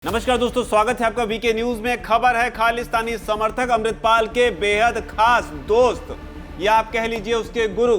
नमस्कार दोस्तों, स्वागत है आपका वीके न्यूज में। खबर है खालिस्तानी समर्थक अमृतपाल के बेहद खास दोस्त या आप कह लीजिए उसके गुरु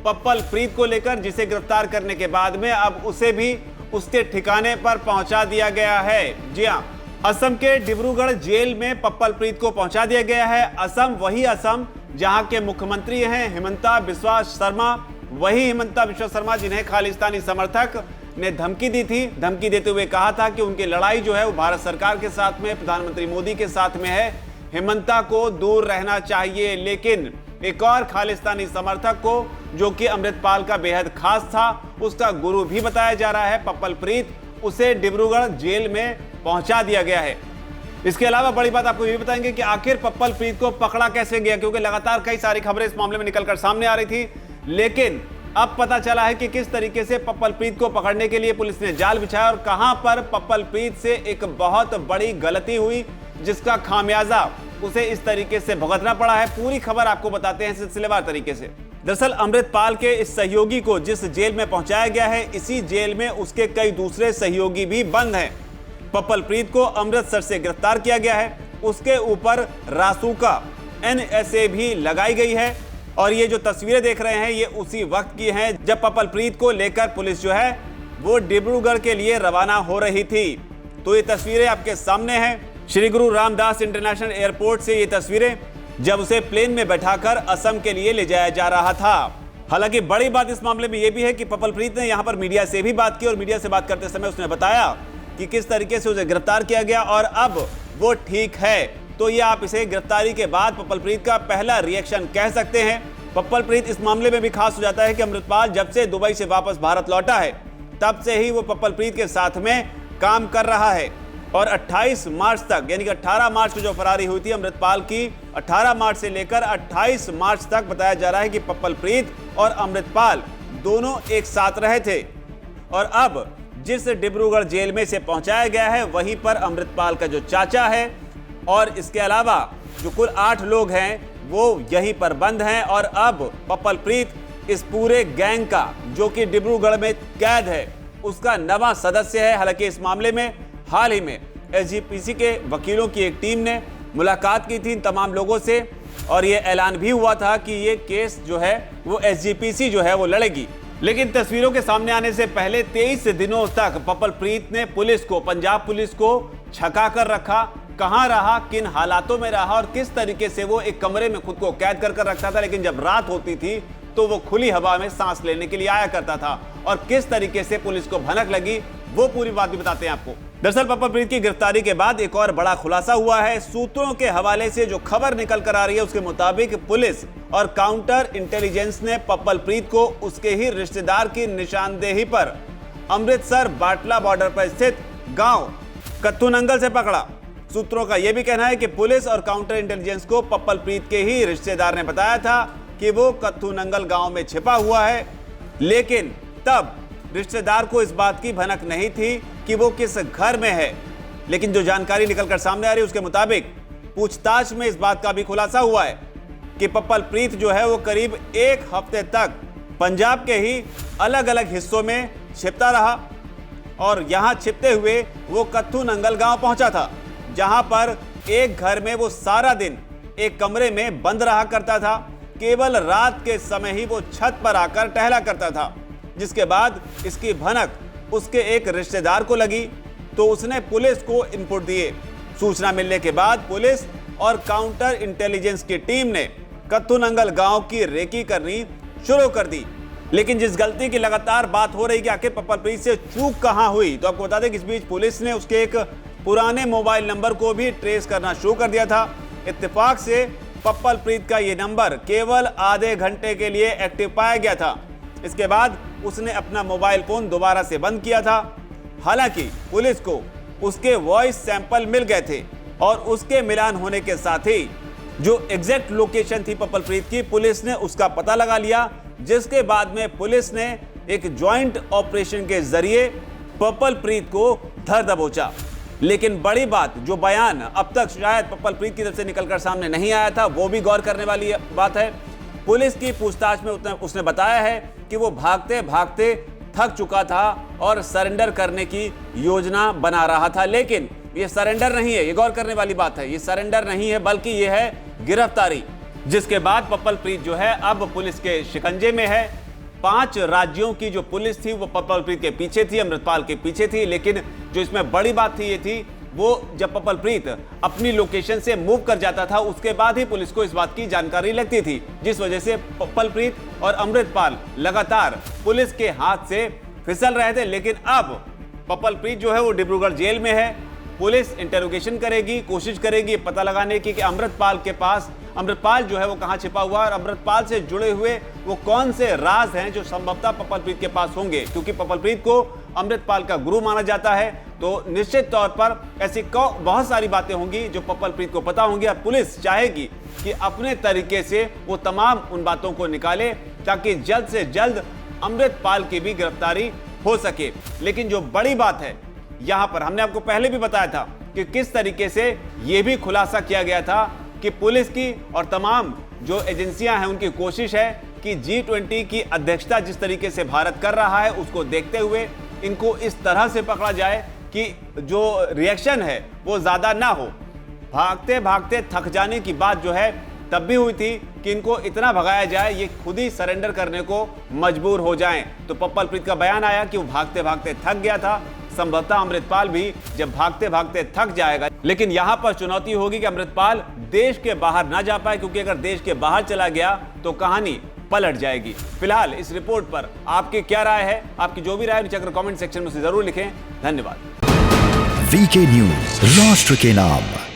पप्पल प्रीत को लेकर, जिसे गिरफ्तार करने के बाद में अब उसे भी उसके ठिकाने पर पहुंचा दिया गया है। जी हां, असम के डिब्रूगढ़ जेल में पप्पल प्रीत को पहुंचा दिया गया है। असम वही असम जहां के मुख्यमंत्री हैं हिमंता बिस्वा शर्मा, वही हिमंता बिस्वा शर्मा जिन्हें खालिस्तानी समर्थक ने धमकी दी थी। धमकी देते हुए कहा था कि उनकी लड़ाई जो है वो भारत सरकार के साथ में, प्रधानमंत्री मोदी के साथ में है, हिमंता को दूर रहना चाहिए। लेकिन एक और खालिस्तानी समर्थक को, जो कि अमृतपाल का बेहद खास था, उसका गुरु भी बताया जा रहा है पप्पल प्रीत, उसे डिब्रूगढ़ जेल में पहुंचा दिया गया है। इसके अलावा बड़ी बात आपको ये बताएंगे कि आखिर पप्पल प्रीत को पकड़ा कैसे गया, क्योंकि लगातार कई सारी खबरें इस मामले में निकलकर सामने आ रही थी। लेकिन अब पता चला है कि किस तरीके से पप्पल प्रीत को पकड़ने के लिए पुलिस ने जाल बिछाया और कहां पर पप्पल प्रीत से एक बहुत बड़ी गलती हुई, जिसका खामियाजा उसे इस तरीके से भुगतना पड़ा है। पूरी खबर आपको बताते हैं सिलसिलेवार तरीके से। दरअसल अमृतपाल के इस सहयोगी को जिस जेल में पहुंचाया गया है, इसी जेल में उसके कई दूसरे सहयोगी भी बंद हैं। पप्पल प्रीत को अमृतसर से गिरफ्तार किया गया है, उसके ऊपर रासुका NSA भी लगाई गई है। और ये जो तस्वीरें देख रहे हैं ये उसी वक्त की हैं जब पप्पल प्रीत को लेकर पुलिस जो है वो डिब्रूगढ़ के लिए रवाना हो रही थी। तो ये तस्वीरें आपके सामने हैं, श्री गुरु रामदास इंटरनेशनल एयरपोर्ट से ये तस्वीरें, जब उसे प्लेन में बैठाकर असम के लिए ले जाया जा रहा था। हालांकि बड़ी बात इस मामले में यह भी है कि पप्पल प्रीत ने यहाँ पर मीडिया से भी बात की और मीडिया से बात करते समय उसने बताया कि किस तरीके से उसे गिरफ्तार किया गया और अब वो ठीक है। तो ये आप इसे गिरफ्तारी के बाद पप्पल प्रीत का पहला रिएक्शन कह सकते हैं। पप्पल प्रीत इस मामले में भी खास हो जाता है कि अमृतपाल जब से दुबई से वापस भारत लौटा है, तब से ही वो पप्पल प्रीत के साथ में काम कर रहा है। और 28 मार्च तक, यानी कि 18 मार्च को जो फरारी हुई थी अमृतपाल की, 18 मार्च से लेकर 28 मार्च तक बताया जा रहा है कि पप्पल प्रीत और अमृतपाल दोनों एक साथ रहे थे। और अब जिस डिब्रूगढ़ जेल में से पहुंचाया गया है, वहीं पर अमृतपाल का जो चाचा है और इसके अलावा जो कुल 8 लोग हैं वो यहीं पर बंद हैं। और अब पप्पल प्रीत इस पूरे गैंग का, जो कि डिब्रूगढ़ में कैद है, उसका नवा सदस्य है। हालांकि इस मामले में हाल ही में SGPC के वकीलों की एक टीम ने मुलाकात की थी इन तमाम लोगों से और ये ऐलान भी हुआ था कि ये केस जो है वो SGPC जो है वो लड़ेगी। लेकिन तस्वीरों के सामने आने से पहले 23 दिनों तक पप्पल प्रीत ने पुलिस को, पंजाब पुलिस को छका कर रखा। कहां रहा, किन हालातों में रहा और किस तरीके से वो एक कमरे में खुद को कैद कर रखता था, लेकिन जब रात होती थी तो वो खुली हवा में सांस लेने के लिए आया करता था। और किस तरीके से पुलिस को भनक लगी, वो पूरी बात भी बताते हैं आपको। दरअसल पप्पल प्रीत की गिरफ्तारी के बाद एक और बड़ा खुलासा हुआ है। सूत्रों के हवाले से जो खबर निकल कर आ रही है उसके मुताबिक पुलिस और काउंटर इंटेलिजेंस ने पप्पल प्रीत को उसके ही रिश्तेदार की निशानदेही पर अमृतसर बाटला बॉर्डर पर स्थित गांव कत्थू नंगल से पकड़ा। सूत्रों का यह भी कहना है कि पुलिस और काउंटर इंटेलिजेंस को पप्पल प्रीत के ही रिश्तेदार ने बताया था कि वो कत्थू नंगल गांव में छिपा हुआ है, लेकिन तब रिश्तेदार को इस बात की भनक नहीं थी कि वो किस घर में है। लेकिन जो जानकारी निकलकर सामने आ रही है उसके मुताबिक पूछताछ में इस बात का भी खुलासा हुआ है कि पप्पल प्रीत जो है वो करीब 1 हफ्ते तक पंजाब के ही अलग अलग हिस्सों में छिपता रहा और यहां छिपते हुए वो कत्थू नंगल गांव पहुंचा था, जहां पर एक घर में वो सारा दिन एक कमरे में बंद रहा करता था। केवल रात के समय ही वो छत पर आकर टहला करता था। जिसके बाद इसकी भनक उसके एक रिश्तेदार को लगी तो उसने पुलिस को इनपुट दिए। सूचना मिलने के बाद पुलिस और काउंटर इंटेलिजेंस की टीम ने कत्थू नंगल गांव की रेकी करनी शुरू कर दी। लेकिन जिस गलती की लगातार बात हो रही कि आखिर पप्पल प्रीत से चूक कहां हुई, तो आपको बता दें कि इस बीच पुलिस ने उसके एक पुराने मोबाइल नंबर को भी ट्रेस करना शुरू कर दिया था। इत्तेफाक से पप्पल प्रीत का ये नंबर केवल आधे घंटे के लिए एक्टिव पाया गया था। इसके बाद उसने अपना मोबाइल फोन दोबारा से बंद किया था। हालांकि पुलिस को उसके वॉइस सैंपल मिल गए थे और उसके मिलान होने के साथ ही जो एग्जैक्ट लोकेशन थी पप्पल प्रीत की, पुलिस ने उसका पता लगा लिया। जिसके बाद में पुलिस ने एक ज्वाइंट ऑपरेशन के जरिए पप्पल प्रीत को धर दबोचा। लेकिन बड़ी बात, जो बयान अब तक शायद पप्पल प्रीत की तरफ से निकलकर सामने नहीं आया था, वो भी गौर करने वाली बात है। पुलिस की पूछताछ में उसने बताया है कि वो भागते भागते थक चुका था और सरेंडर करने की योजना बना रहा था, लेकिन ये सरेंडर नहीं है, ये गौर करने वाली बात है, ये सरेंडर नहीं है बल्कि ये है गिरफ्तारी। जिसके बाद पप्पल प्रीत जो है अब पुलिस के शिकंजे में है। 5 राज्यों की जो पुलिस थी वो पप्पल प्रीत के पीछे थी, अमृतपाल के पीछे थी। लेकिन जो इसमें बड़ी बात थी ये थी वो जब पप्पल प्रीत अपनी लोकेशन से मूव कर जाता था उसके बाद ही पुलिस को इस बात की जानकारी लगती थी, जिस वजह से पप्पल प्रीत और अमृतपाल लगातार पुलिस के हाथ से फिसल रहे थे। लेकिन अब पप्पल प्रीत जो है वो डिब्रूगढ़ जेल में है। पुलिस इंटरोगेशन करेगी, कोशिश करेगी पता लगाने की कि अमृतपाल जो है वो कहां छिपा हुआ है और अमृतपाल से जुड़े हुए वो कौन से राज हैं जो संभवतः पप्पल प्रीत के पास होंगे। क्योंकि पप्पल प्रीत को अमृतपाल का गुरु माना जाता है, तो निश्चित तौर पर ऐसी बहुत सारी बातें होंगी जो पप्पल प्रीत को पता होंगी और पुलिस चाहेगी कि अपने तरीके से वो तमाम उन बातों को निकाले ताकि जल्द से जल्द अमृतपाल की भी गिरफ्तारी हो सके। लेकिन जो बड़ी बात है यहां पर, हमने आपको पहले भी बताया था कि किस तरीके से यह भी खुलासा किया गया था कि पुलिस की और तमाम जो एजेंसियां हैं उनकी कोशिश है कि G20 की अध्यक्षता जिस तरीके से भारत कर रहा है उसको देखते हुए इनको इस तरह से पकड़ा जाए कि जो रिएक्शन है वो ज्यादा ना हो। भागते भागते थक जाने की बात जो है तब भी हुई थी कि इनको इतना भगाया जाए ये खुद ही सरेंडर करने को मजबूर हो जाएं। तो पप्पल प्रीत का बयान आया कि वो भागते भागते थक गया था। संभवतः अमृतपाल भी जब भागते भागते थक जाएगा। लेकिन यहां पर चुनौती होगी कि अमृतपाल देश के बाहर ना जा पाए, क्योंकि अगर देश के बाहर चला गया तो कहानी पलट जाएगी। फिलहाल इस रिपोर्ट पर आपकी क्या राय है? आपकी जो भी राय नीचे अगर कमेंट सेक्शन में से जरूर लिखें। धन्यवाद। वीके न्यूज, राष्ट्र के नाम।